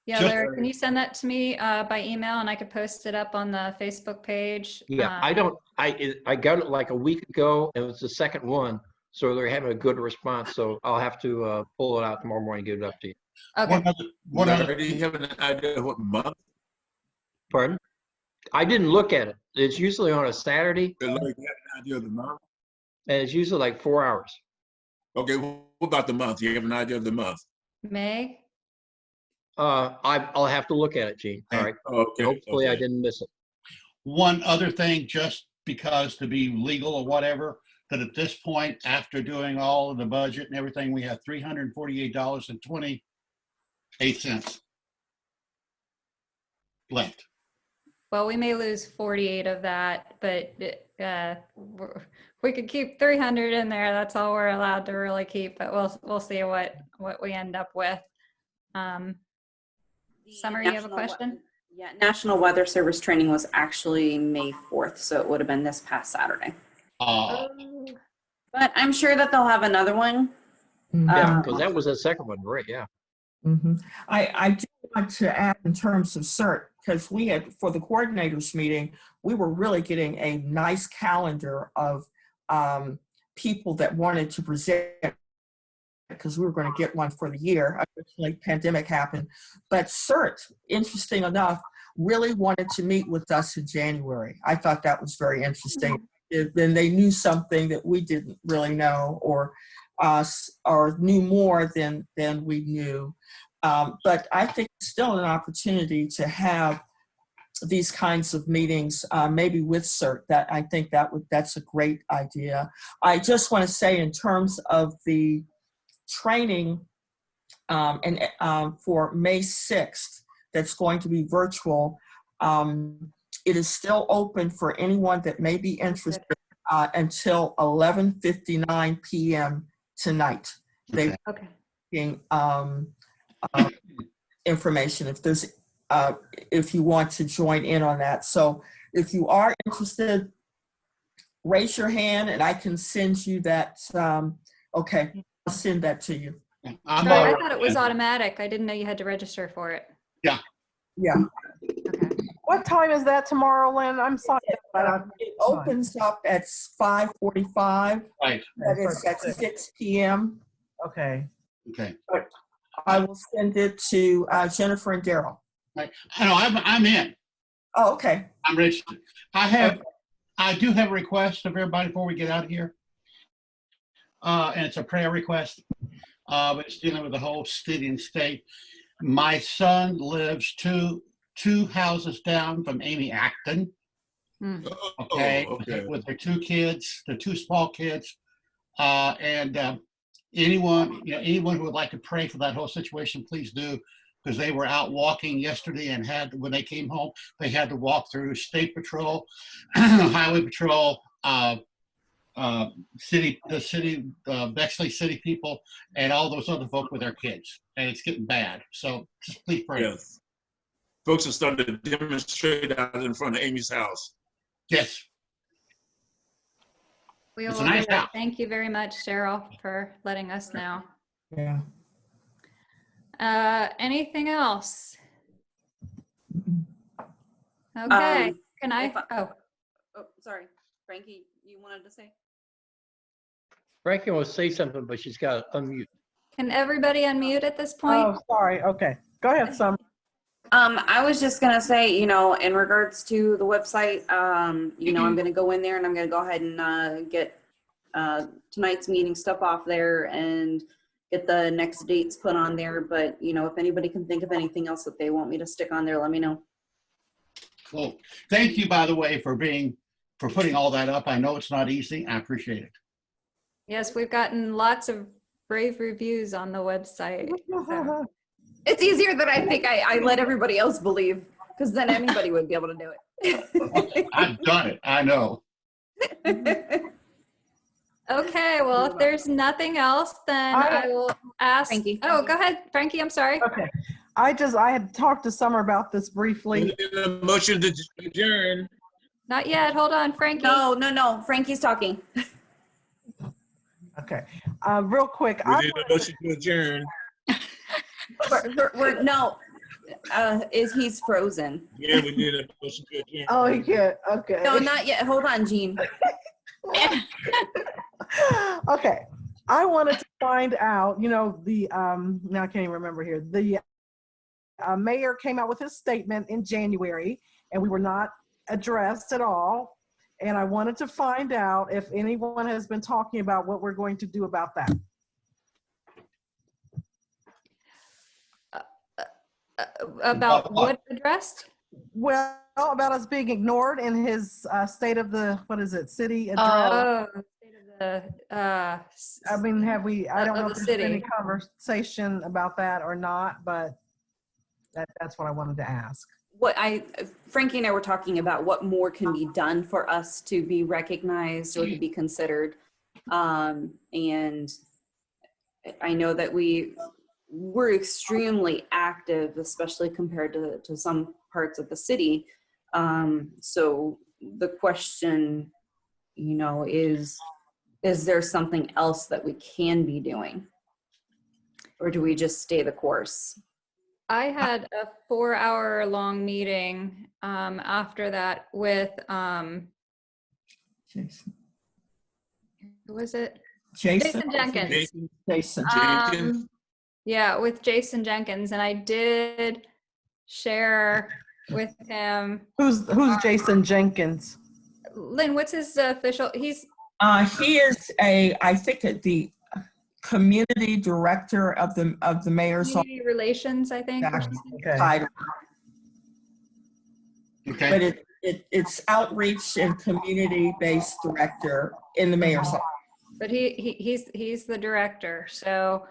Yeah, Just- Larry, can you send that to me by email and I could post it up on the Facebook page? Yeah, I got it like a week ago, and it was the second one, so they're having a good response. So I'll have to pull it out tomorrow morning and get it up to you. Okay. One other, Larry, do you have an idea of what month? Pardon? I didn't look at it. It's usually on a Saturday, Larry, do you have an idea of the month? and it's usually like 4 hours. Okay, what about the month? Do you have an idea of the month? May? I'll have to look at it, Gene. All right. Okay. Hopefully I okay. didn't miss it. one other thing, just because to be legal or whatever, that at this point, after doing all of the budget and everything, we have $348.28 left. Well, we may lose 48 of that, but we could keep 300 in there. That's all we're allowed to really keep, but we'll see what we end up with. Summer, you have a question? Yeah, National Weather Service training was actually May 4th, so it would have been this past Saturday. But I'm sure that they'll have another one. Yeah, because that was the second one, right? Yeah. Mm-hmm. I do want to add in terms of CERT, because we had, for the coordinators meeting, we were really getting a nice calendar of people that wanted to present, because we were going to get one for the year. Unfortunately, pandemic happened. But CERT, interesting enough, really wanted to meet with us in January. I thought that was very interesting. Then they knew something that we didn't really know, or knew more than we knew. But I think it's still an opportunity to have these kinds of meetings, maybe with CERT. That I think that's a great idea. I just want to say, in terms of the training for May 6th, that's going to be virtual. It is still open for anyone that may be interested until 11:59 p.m. tonight. They information if you want to join in on that. So if you are interested, raise your hand and I can send you that. Okay, I'll send that to you. I thought it was automatic. I didn't know you had to register for it. Yeah. Yeah. Okay. What time is that tomorrow, Lynn? I'm sorry. It opens up at 5:45. Right. But it's at 6 p.m. Okay. Okay. But I will send it to Jennifer and Daryl. Right. I know, I'm in. Oh, okay. I'm registered. I do have a request of everybody before we get out of here. And it's a prayer request. But it's dealing with the whole city and state. My son lives two houses down from Amy Acton. Okay. With their two kids, the two small kids. Anyone who would like to pray for that whole situation, please do, because they were out walking yesterday and when they came home, they had to walk through State Patrol, Highway Patrol, Bexley City people, and all those other folk with their kids, and it's getting bad. So just please pray. Yes. Folks have started to demonstrate out in front of Amy's house. Yes. We It's will a nice do it. house. Thank you very much, Daryl, for letting us know. Yeah. Anything else? Okay. Can I? Oh, sorry. Frankie, you wanted to say? Frankie wants to say something, but she's got to unmute. Can everybody unmute at this point? Oh, sorry. Okay. Go ahead, Summer. I was just gonna say, in regards to the website, I'm gonna go in there and I'm gonna go ahead and get tonight's meeting stuff off there and get the next dates put on there. But if anybody can think of anything else that they want me to stick on there, let me know. Cool. Thank you, by the way, for putting all that up. I know it's not easy. I appreciate it. Yes, we've gotten lots of brave reviews on the website. So. It's easier than I think I let everybody else believe, because then anybody would be able to do it. I've done it. I know. Okay, well, if there's nothing else, then I will ask. Frankie. Oh, go ahead, Frankie. I'm sorry. Okay. I had talked to Summer about this briefly. Motion to adjourn. Not yet. Hold on, Frankie. No. Frankie's talking. Okay. Real quick. We need a motion to adjourn. No, he's frozen. Yeah, we need a motion to adjourn. Oh, he can't. Okay. No, not yet. Hold on, Jean. Okay. I wanted to find out, now I can't even remember here. The mayor came out with his statement in January, and we were not addressed at all. And I wanted to find out if anyone has been talking about what we're going to do about that. About what addressed? Well, about us being ignored in his state of the, city address. Oh, state of the, I mean, have we, I don't know if of the there's been any city. conversation about that or not, but that's what I wanted to ask. Frankie and I were talking about what more can be done for us to be recognized or to be considered. And I know that we're extremely active, especially compared to some parts of the city. So the question, is there something else that we can be doing? Or do we just stay the course? I had a 4-hour-long meeting after that with, Jason. who was it? Jason Jenkins. Jason. Jenkins. Yeah, with Jason Jenkins, and I did share with him. Who's Jason Jenkins? Lynn, what's his official? He is I think the community director of the mayor's Community relations, I think. Or something. Okay. title. Okay. But it's outreach and community-based director in the mayor's office. But he's the director. So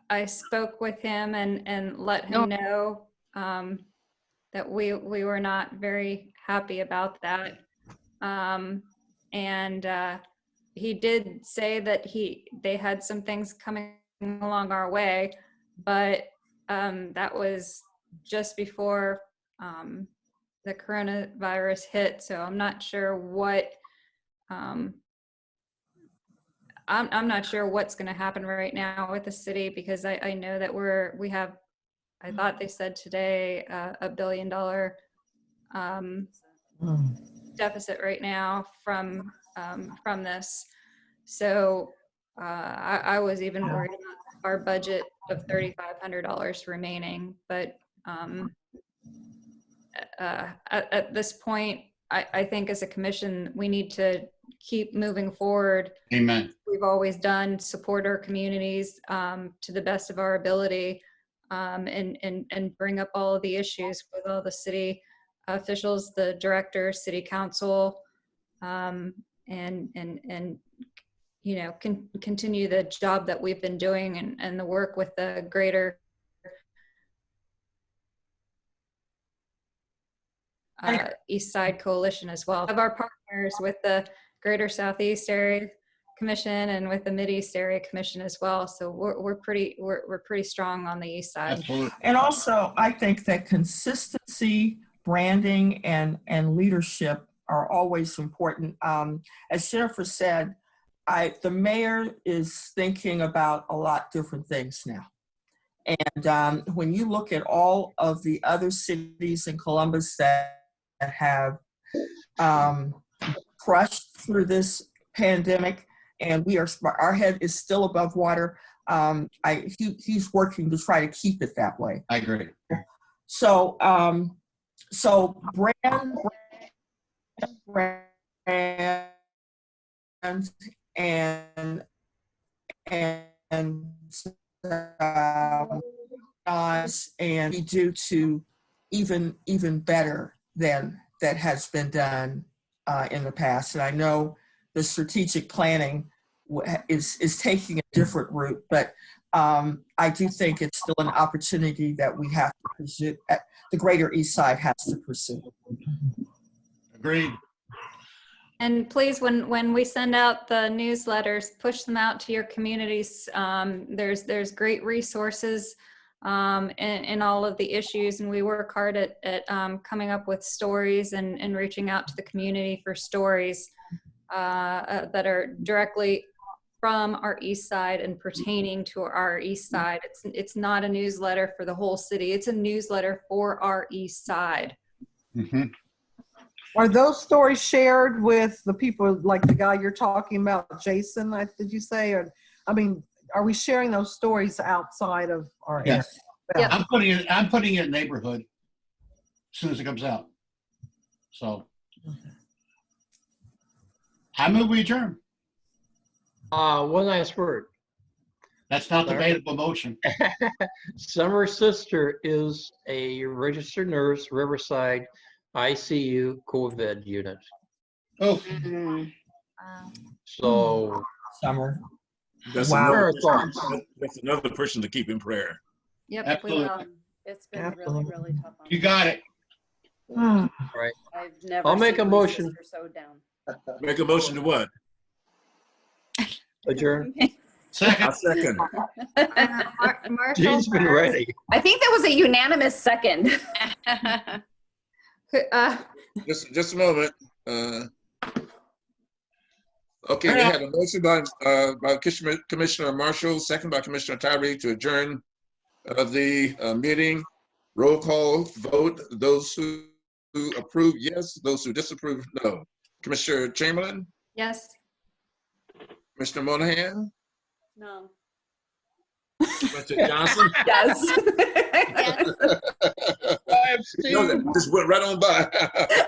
I spoke with him and let him know that we were not very happy about that. He did say that they had some things coming along our way, but that was just before the coronavirus hit. So I'm not sure what I'm not sure what's going to happen right now with the city, because I know that we have, I thought they said today, $1 billion deficit right now from this. So I was even worried about our budget of $3,500 remaining, but at this point, I think as a commission, we need to keep moving forward. Amen. We've always done, support our communities to the best of our ability, and bring up all of the issues with all the city officials, the director, city council, and continue the job that we've been doing and the work with the greater East Side Coalition as well. Of our partners with the Greater Southeast Area Commission and with the Mideast Area Commission as well. So we're pretty strong on the East Side. Absolutely. And also, I think that consistency, branding, and leadership are always important. As Jennifer said, the mayor is thinking about a lot different things now. And when you look at all of the other cities in Columbus that have crushed through this pandemic, and our head is still above water, he's working to try to keep it that way. I agree. So brand and be due to even better than that has been done in the past. And I know the strategic planning is taking a different route, but I do think it's still an opportunity that we have to pursue. The Greater East Side has to pursue. Agreed. And please, when we send out the newsletters, push them out to your communities. There's great resources in all of the issues, and we work hard at coming up with stories and reaching out to the community for stories that are directly from our east side and pertaining to our east side. It's not a newsletter for the whole city. It's a newsletter for our east side. Mm-hmm. Are those stories shared with the people, like the guy you're talking about, Jason, did you say? Or, I mean, are we sharing those stories outside of our area? Yes. Yep. I'm putting it in neighborhood as soon as it comes out. So I move we adjourn. One last word. That's not Sorry. debatable motion. Summer sister is a registered nurse, Riverside ICU COVID unit. Oh, So Summer. That's Wow. another Our person, thoughts. that's another person to keep in prayer. Yep, Absolutely. we will. It's been Absolutely. really, really tough. On you me. got it. Right. I've never I'll make seen a my motion. sister so down. Make a motion to what? Adjourn. Second. I second. Marshall, Jean's been ready. I think that was a unanimous second. Just a moment. Okay, we had a motion by Commissioner Marshall, second by Commissioner Tyree to adjourn the meeting. Roll call vote. Those who approve, yes. Those who disapprove, no. Commissioner Chamberlain, yes. Commissioner Monahan, No. Commissioner Johnson. Yes. Yes. Just went right on by.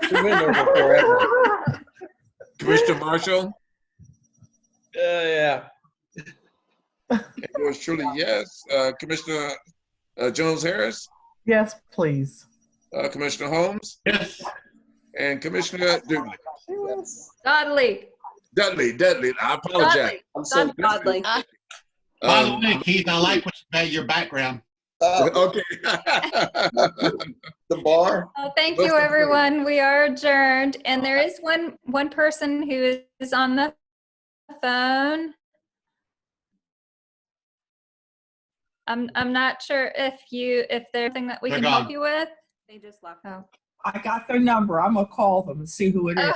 We've been over forever. Commissioner Marshall, Yeah. yours truly, yes. Commissioner Jones Harris, Yes, please. Commissioner Holmes, Yes. and Commissioner Dudley. Dudley. Dudley, I apologize. I'm so Godly. By the way, Keith, I like your background. Okay. The bar. Oh, thank you, everyone. We are adjourned. And there is one person who is on the phone. I'm not sure if there's something that we They're can help gone. you with. They just left. Oh. I got their number. I'm gonna call them and see who it is.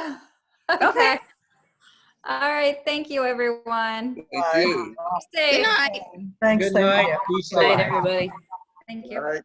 Okay. All right. Thank you, everyone. Thank you. Stay safe. Good night. Thanks. Good night. Cynthia. Be Good night, safe. everybody. Thank All you. right.